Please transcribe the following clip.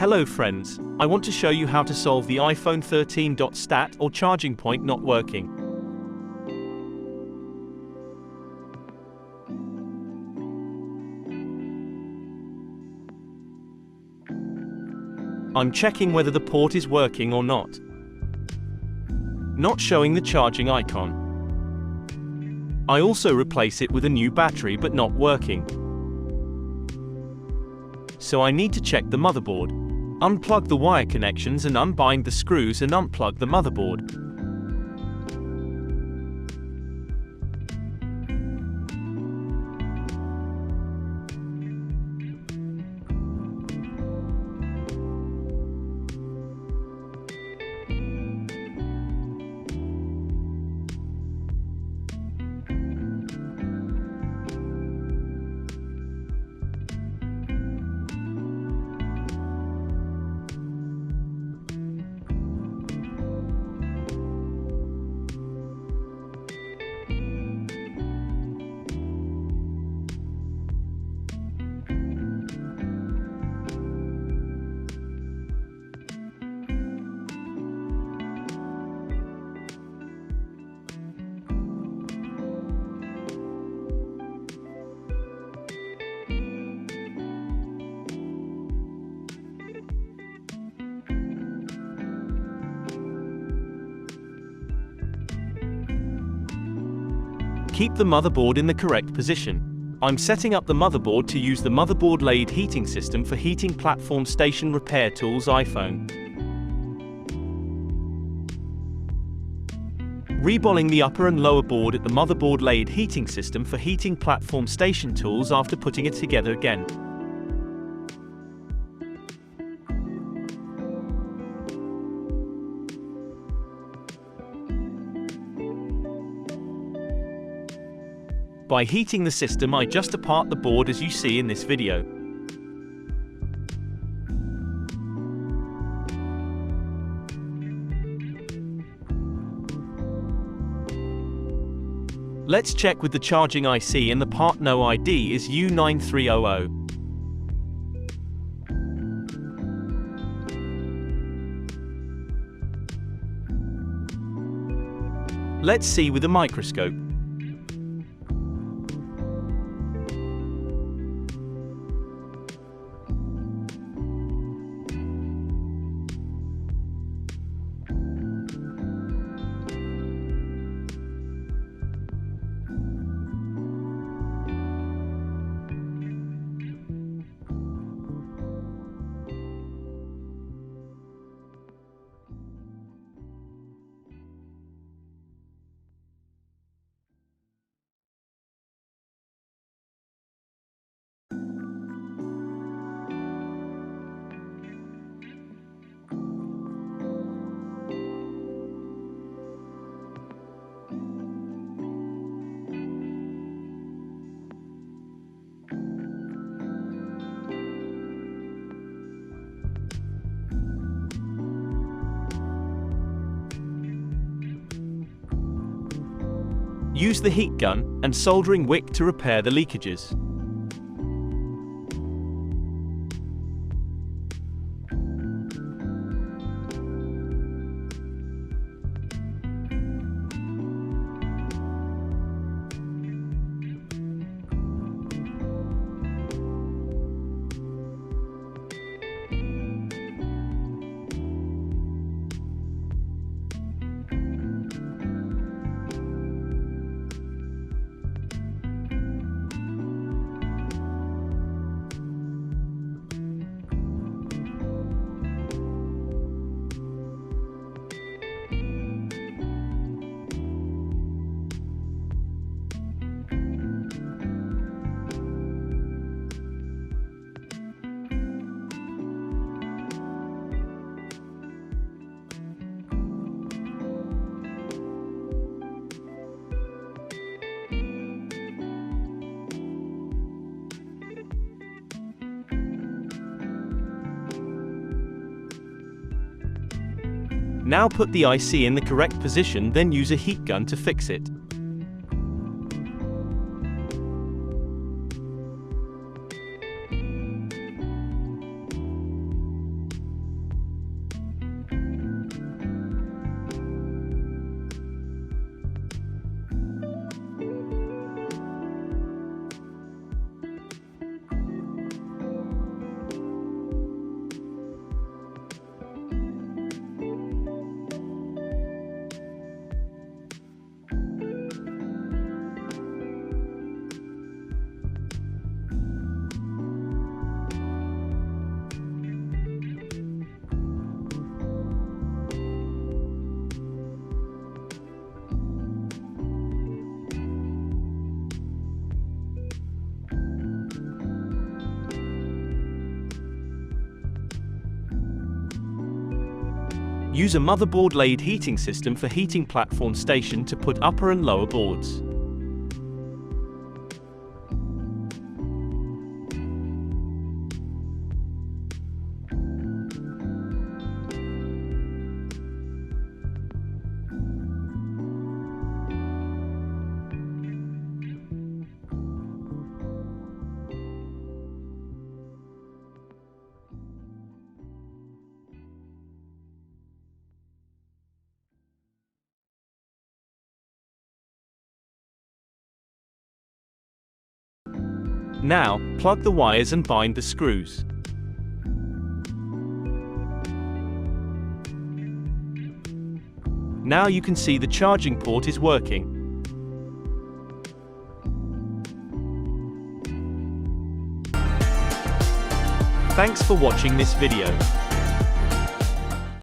Hello friends, I want to show you how to solve the iPhone 13.stat or charging point not working. I'm checking whether the port is working or not. Not showing the charging icon. I also replace it with a new battery but not working. So I need to check the motherboard. Unplug the wire connections and unbind the screws and unplug the motherboard. Keep the motherboard in the correct position. I'm setting up the motherboard to use the motherboard laid heating system for heating platform station repair tools iPhone. Rebolling the upper and lower board at the motherboard laid heating system for heating platform station tools after putting it together again. By heating the system, I just apart the board as you see in this video. Let's check with the charging IC, and the part no ID is U9300. Let's see with a microscope. Use the heat gun and soldering wick to repair the leakages. Now put the IC in the correct position, then use a heat gun to fix it. Use a motherboard-laid heating system for heating platform station to put upper and lower boards. Now, plug the wires and bind the screws. Now you can see the charging port is working. Thanks for watching this video.